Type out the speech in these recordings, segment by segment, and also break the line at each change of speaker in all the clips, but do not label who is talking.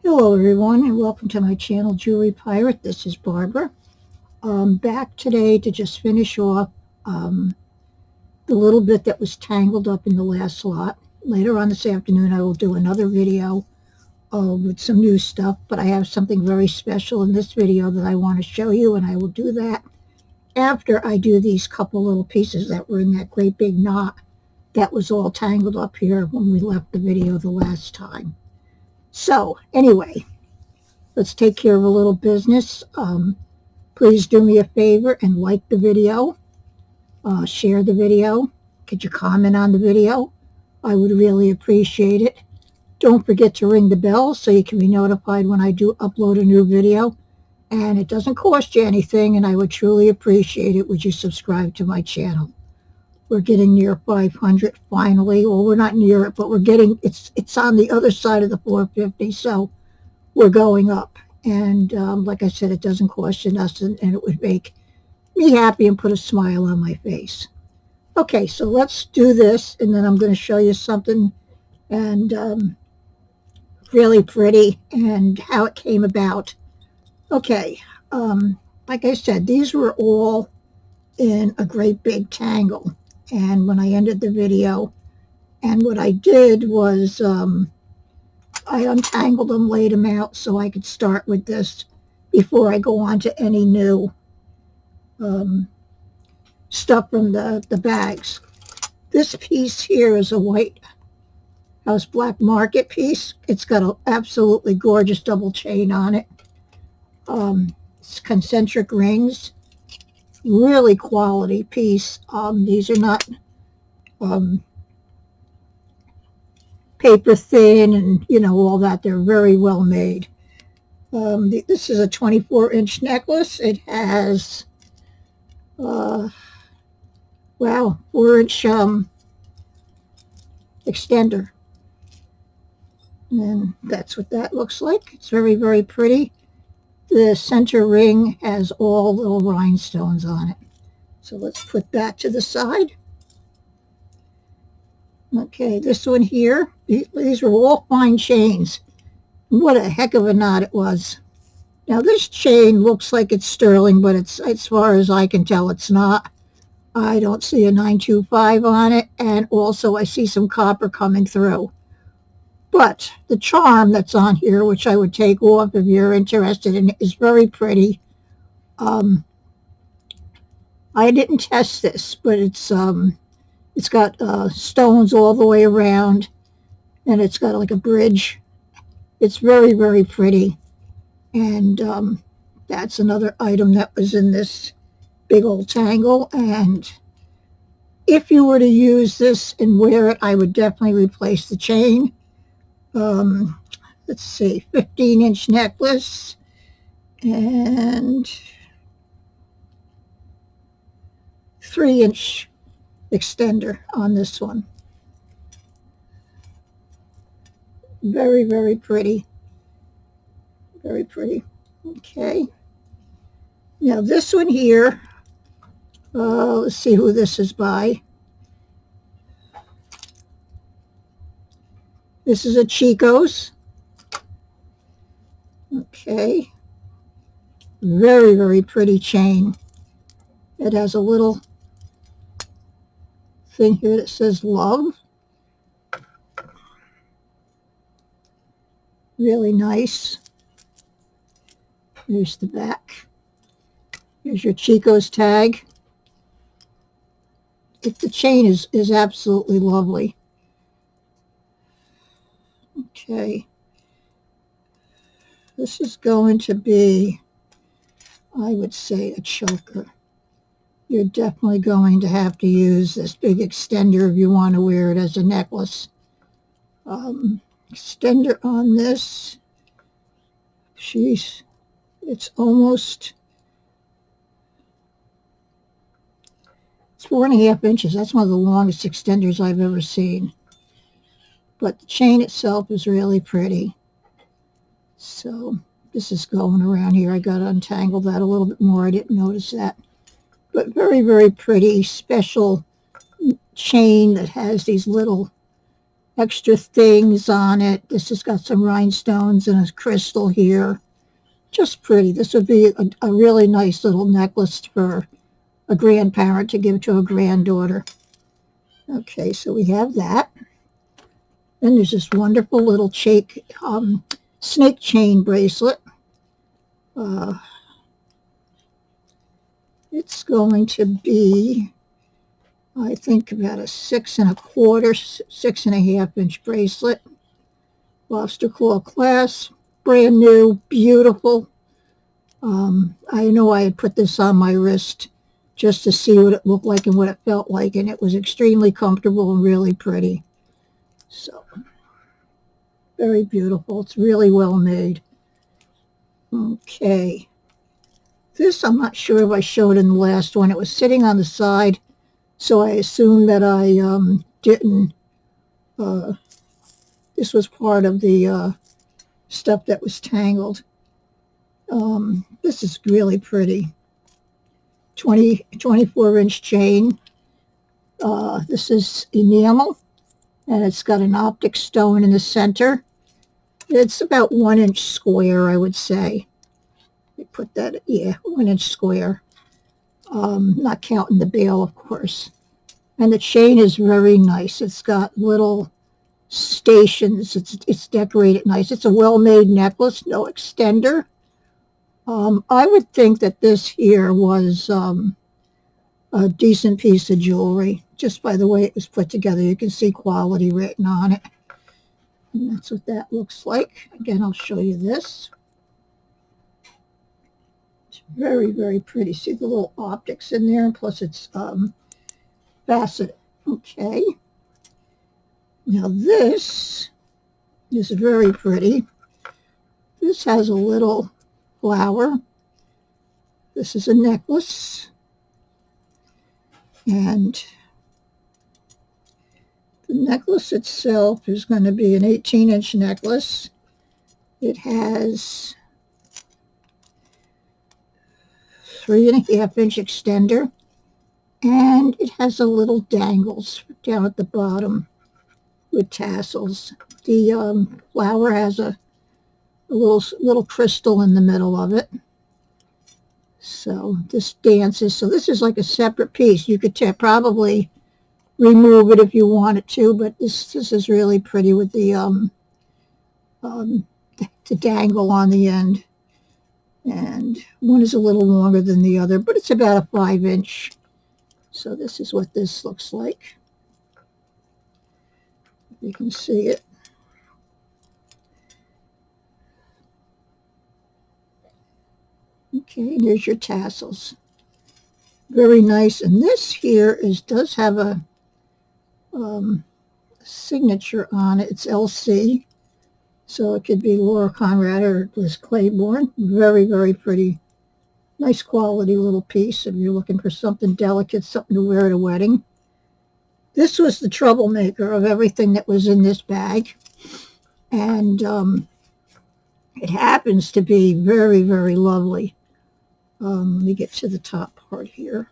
Hello everyone and welcome to my channel Jewelry Pirate. This is Barbara. Back today to just finish off the little bit that was tangled up in the last slot. Later on this afternoon I will do another video with some new stuff, but I have something very special in this video that I want to show you, and I will do that after I do these couple little pieces that were in that great big knot that was all tangled up here when we left the video the last time. So anyway, let's take care of a little business. Please do me a favor and like the video, share the video. Could you comment on the video? I would really appreciate it. Don't forget to ring the bell so you can be notified when I do upload a new video. And it doesn't cost you anything, and I would truly appreciate it. Would you subscribe to my channel? We're getting near 500 finally. Well, we're not near it, but we're getting, it's on the other side of the 450, so we're going up. And like I said, it doesn't cost you nothing, and it would make me happy and put a smile on my face. Okay, so let's do this, and then I'm going to show you something and really pretty and how it came about. Okay, like I said, these were all in a great big tangle. And when I ended the video, and what I did was I untangled them, laid them out so I could start with this before I go on to any new stuff from the bags. This piece here is a White House Black Market piece. It's got an absolutely gorgeous double chain on it. It's concentric rings. Really quality piece. These are not paper thin and all that. They're very well made. This is a 24-inch necklace. It has wow, 4-inch extender, and that's what that looks like. It's very, very pretty. The center ring has all little rhinestones on it. So let's put that to the side. Okay, this one here, these were all fine chains. What a heck of a knot it was. Now this chain looks like it's sterling, but it's, as far as I can tell, it's not. I don't see a 925 on it, and also I see some copper coming through. But the charm that's on here, which I would take off if you're interested in, is very pretty. I didn't test this, but it's got stones all the way around, and it's got like a bridge. It's very, very pretty. And that's another item that was in this big old tangle. And if you were to use this and wear it, I would definitely replace the chain. Let's see, 15-inch necklace and 3-inch extender on this one. Very, very pretty. Very pretty. Okay. Now this one here, let's see who this is by. This is a Chico's. Okay. Very, very pretty chain. It has a little thing here that says love. Really nice. Here's the back. Here's your Chico's tag. The chain is absolutely lovely. Okay, this is going to be, I would say, a choker. You're definitely going to have to use this big extender if you want to wear it as a necklace. Extender on this, sheesh, it's 4.5 inches. That's one of the longest extenders I've ever seen. But the chain itself is really pretty. So this is going around here. I got to untangle that a little bit more. I didn't notice that. But very, very pretty, special chain that has these little extra things on it. This has got some rhinestones and a crystal here. Just pretty. This would be a really nice little necklace for a grandparent to give to a granddaughter. Okay, so we have that. Then there's this wonderful little snake chain bracelet. It's going to be, I think, about a 6 1/4, 6.5 inch bracelet. Lobster claw clasp, brand new, beautiful. I know I had put this on my wrist just to see what it looked like and what it felt like, and it was extremely comfortable and really pretty. So, very beautiful. It's really well made. Okay. This I'm not sure if I showed in the last one. It was sitting on the side, so I assumed that I didn't. This was part of the stuff that was tangled. This is really pretty. 24-inch chain. This is enamel, and it's got an optic stone in the center. It's about 1 inch square, I would say. They put that, yeah, 1 inch square. Not counting the bail, of course. And the chain is very nice. It's got little stations. It's decorated nice. It's a well-made necklace, no extender. I would think that this here was a decent piece of jewelry. Just by the way it was put together, you can see quality written on it. And that's what that looks like. Again, I'll show you this. It's very, very pretty. See the little optics in there, and plus it's faceted. Okay. Now this is very pretty. This has a little flower. This is a necklace. And the necklace itself is going to be an 18-inch necklace. It has 3.5-inch extender, and it has a little dangles down at the bottom with tassels. The flower has a little crystal in the middle of it. So this dances. So this is like a separate piece. You could probably remove it if you wanted to, but this is really pretty with the dangle on the end. And one is a little longer than the other, but it's about a 5-inch. So this is what this looks like. You can see it. Okay, there's your tassels. Very nice. And this here does have a signature on it. It's LC. So it could be Laura Conrad or Liz Claiborne. Very, very pretty. Nice quality little piece if you're looking for something delicate, something to wear at a wedding. This was the troublemaker of everything that was in this bag. And it happens to be very, very lovely. Let me get to the top part here.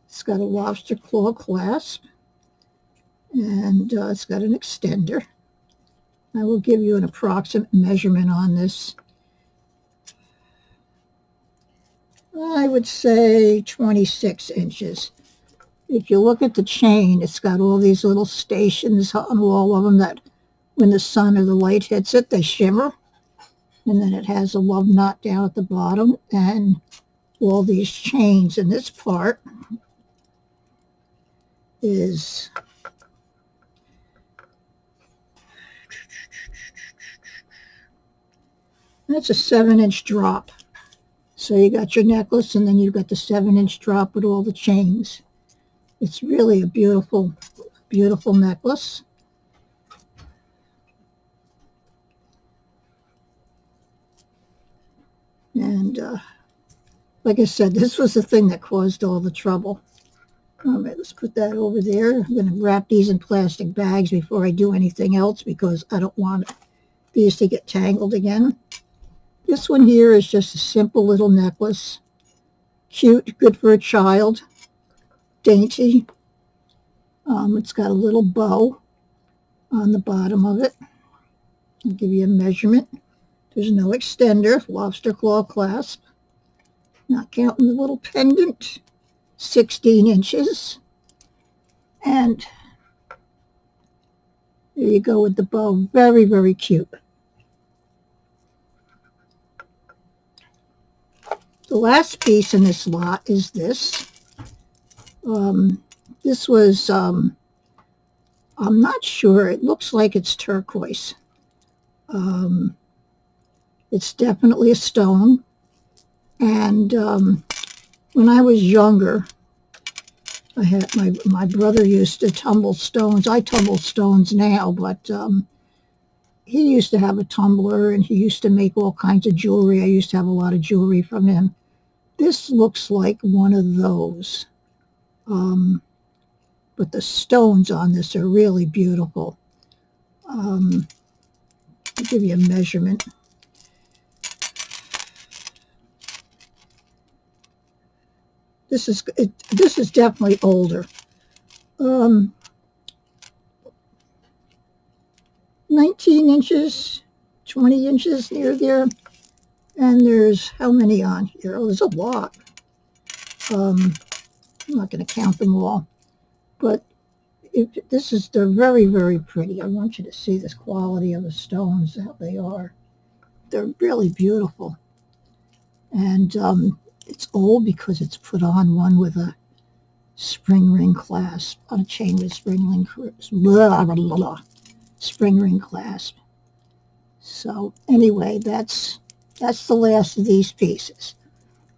It's got a lobster claw clasp, and it's got an extender. I will give you an approximate measurement on this. I would say 26 inches. If you look at the chain, it's got all these little stations on all of them that when the sun or the light hits it, they shimmer. And then it has a love knot down at the bottom and all these chains. And this part is that's a 7-inch drop. So you got your necklace and then you've got the 7-inch drop with all the chains. It's really a beautiful, beautiful necklace. And like I said, this was the thing that caused all the trouble. All right, let's put that over there. I'm going to wrap these in plastic bags before I do anything else because I don't want these to get tangled again. This one here is just a simple little necklace. Cute, good for a child. Dainty. It's got a little bow. on the bottom of it. I'll give you a measurement. There's no extender, lobster claw clasp. Not counting the little pendant, 16 inches. And there you go with the bow. Very, very cute. The last piece in this lot is this. This was, I'm not sure. It looks like it's turquoise. It's definitely a stone. And when I was younger, I had my brother used to tumble stones. I tumble stones now, but he used to have a tumbler, and he used to make all kinds of jewelry. I used to have a lot of jewelry from him. This looks like one of those. But the stones on this are really beautiful. I'll give you a measurement. This is definitely older. 19 inches, 20 inches near there. And there's how many on here? Oh, there's a lot. I'm not going to count them all. But they're very, very pretty. I want you to see this quality of the stones, how they are. They're really beautiful. And it's old because it's put on one with a spring ring clasp, on a chain with spring ring clasp. So anyway, that's the last of these pieces.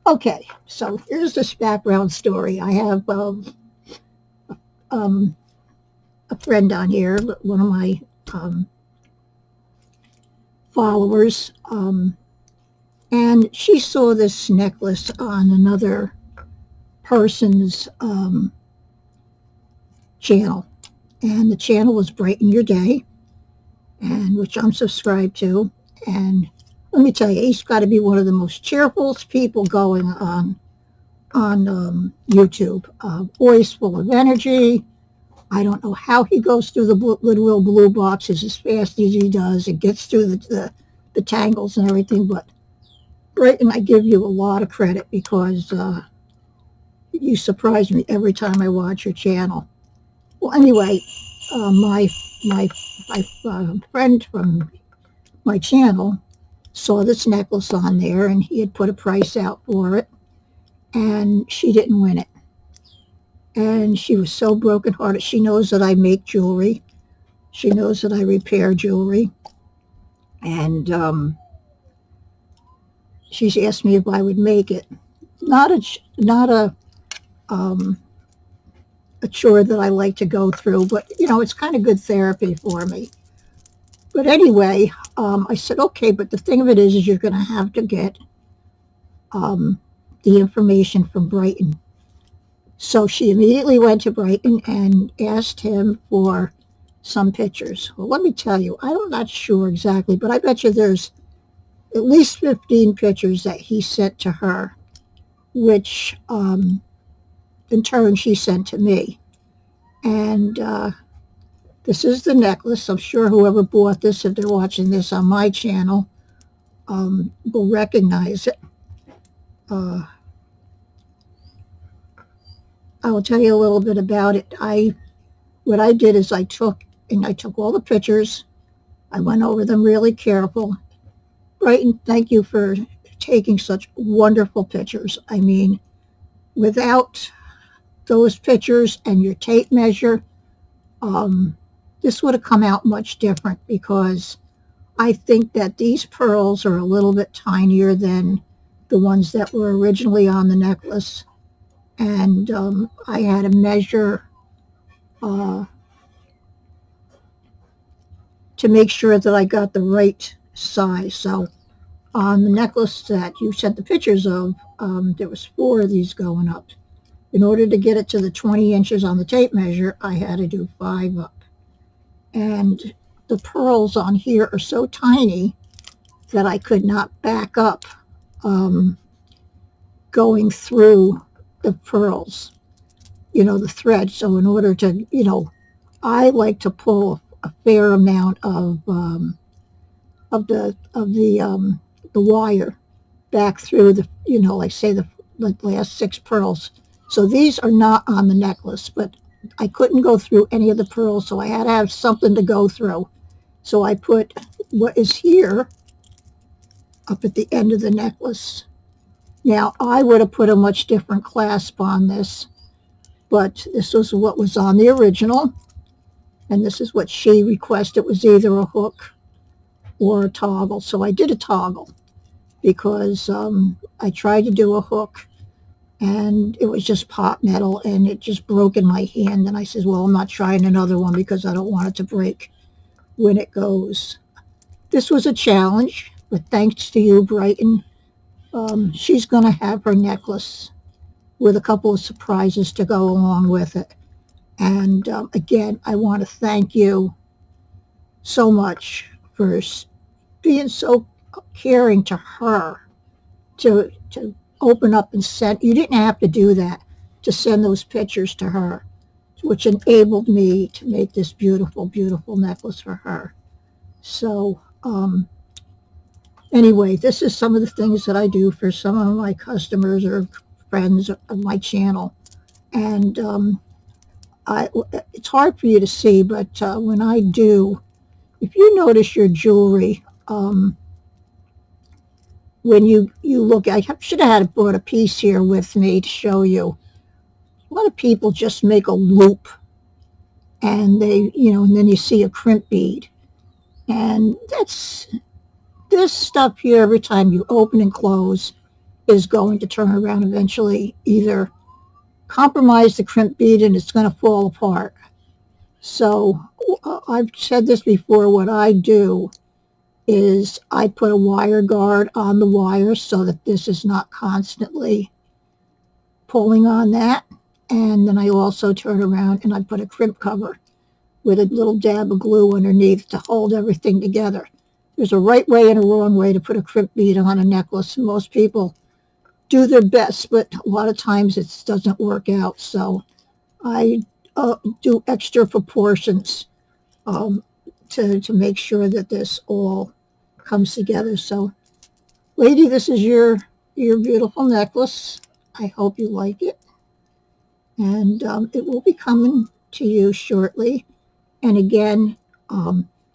Okay, so here's this background story. I have a friend on here, one of my followers, and she saw this necklace on another person's channel, and the channel was Brighten Your Day, and which I'm subscribed to. And let me tell you, he's got to be one of the most cheerfulest people going on YouTube. Always full of energy. I don't know how he goes through the Goodwill blue boxes as fast as he does. It gets through the tangles and everything. But Brighton, I give you a lot of credit because you surprise me every time I watch your channel. Well, anyway, my friend from my channel saw this necklace on there, and he had put a price out for it, and she didn't win it. And she was so brokenhearted. She knows that I make jewelry. She knows that I repair jewelry. And she's asked me if I would make it. Not a chore that I like to go through, but, you know, it's kind of good therapy for me. But anyway, I said, okay, but the thing of it is you're going to have to get the information from Brighton. So she immediately went to Brighton and asked him for some pictures. Well, let me tell you, I'm not sure exactly, but I bet you there's at least 15 pictures that he sent to her, which in turn she sent to me. And this is the necklace. I'm sure whoever bought this, if they're watching this on my channel, will recognize it. I will tell you a little bit about it. What I did is I took all the pictures. I went over them really careful. Brighton, thank you for taking such wonderful pictures. I mean, without those pictures and your tape measure, this would have come out much different, because I think that these pearls are a little bit tinier than the ones that were originally on the necklace. And I had to measure to make sure that I got the right size. So on the necklace that you sent the pictures of, there was 4 of these going up. In order to get it to the 20 inches on the tape measure, I had to do 5 up. And the pearls on here are so tiny that I could not back up going through the pearls, the thread. So in order to, I like to pull a fair amount of the wire back through the, like say the last 6 pearls. So these are not on the necklace, but I couldn't go through any of the pearls, so I had to have something to go through. So I put what is here up at the end of the necklace. Now, I would have put a much different clasp on this, but this was what was on the original, and this is what she requested, was either a hook or a toggle. So I did a toggle because I tried to do a hook, and it was just pot metal, and it just broke in my hand, and I said, well, I'm not trying another one because I don't want it to break when it goes. This was a challenge, but thanks to you, Brighton, she's going to have her necklace with a couple of surprises to go along with it. And again, I want to thank you so much for being so caring to her, to open up and send. You didn't have to do that, to send those pictures to her, which enabled me to make this beautiful, beautiful necklace for her. So anyway, this is some of the things that I do for some of my customers or friends of my channel. And it's hard for you to see, but when I do, if you notice your jewelry, when you look, I should have had brought a piece here with me to show you. A lot of people just make a loop, and and then you see a crimp bead. And this stuff here, every time you open and close, is going to turn around eventually, either compromise the crimp bead and it's going to fall apart. So I've said this before, what I do is I put a wire guard on the wire so that this is not constantly pulling on that. And then I also turn around and I put a crimp cover with a little dab of glue underneath to hold everything together. There's a right way and a wrong way to put a crimp bead on a necklace. Most people do their best, but a lot of times it doesn't work out. So I do extra proportions to make sure that this all comes together. So, lady, this is your beautiful necklace. I hope you like it. And it will be coming to you shortly. And again,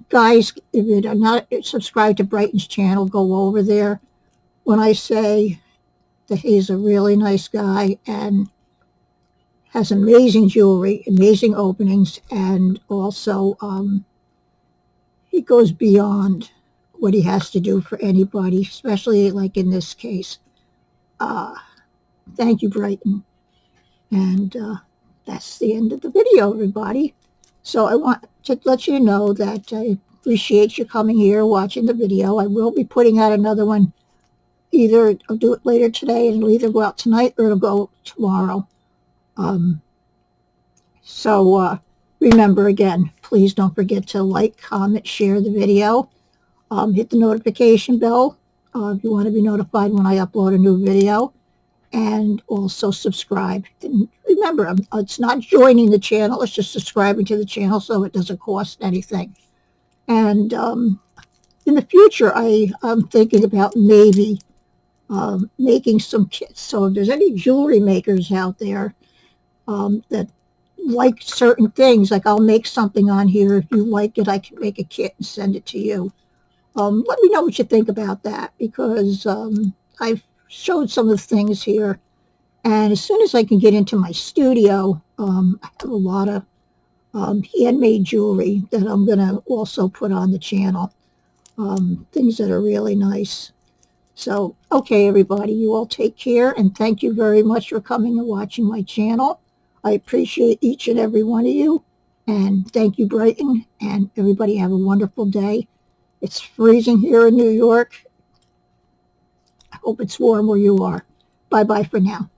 guys, if you're not subscribed to Brighton's channel, go over there. When I say that he's a really nice guy and has amazing jewelry, amazing openings, and also he goes beyond what he has to do for anybody, especially like in this case. Thank you, Brighton. And that's the end of the video, everybody. So I want to let you know that I appreciate you coming here, watching the video. I will be putting out another one. Either I'll do it later today, and it'll either go out tonight or it'll go tomorrow. So remember, again, please don't forget to like, comment, share the video. Hit the notification bell if you want to be notified when I upload a new video. And also subscribe. And remember, it's not joining the channel, it's just subscribing to the channel so it doesn't cost anything. And in the future, I'm thinking about maybe making some kits. So if there's any jewelry makers out there that like certain things, like I'll make something on here. If you like it, I can make a kit and send it to you. Let me know what you think about that, because I've showed some of the things here, and as soon as I can get into my studio, I have a lot of handmade jewelry that I'm going to also put on the channel, things that are really nice. So, okay, everybody, you all take care, and thank you very much for coming and watching my channel. I appreciate each and every one of you, and thank you, Brighton, and everybody have a wonderful day. It's freezing here in New York. I hope it's warm where you are. Bye-bye for now.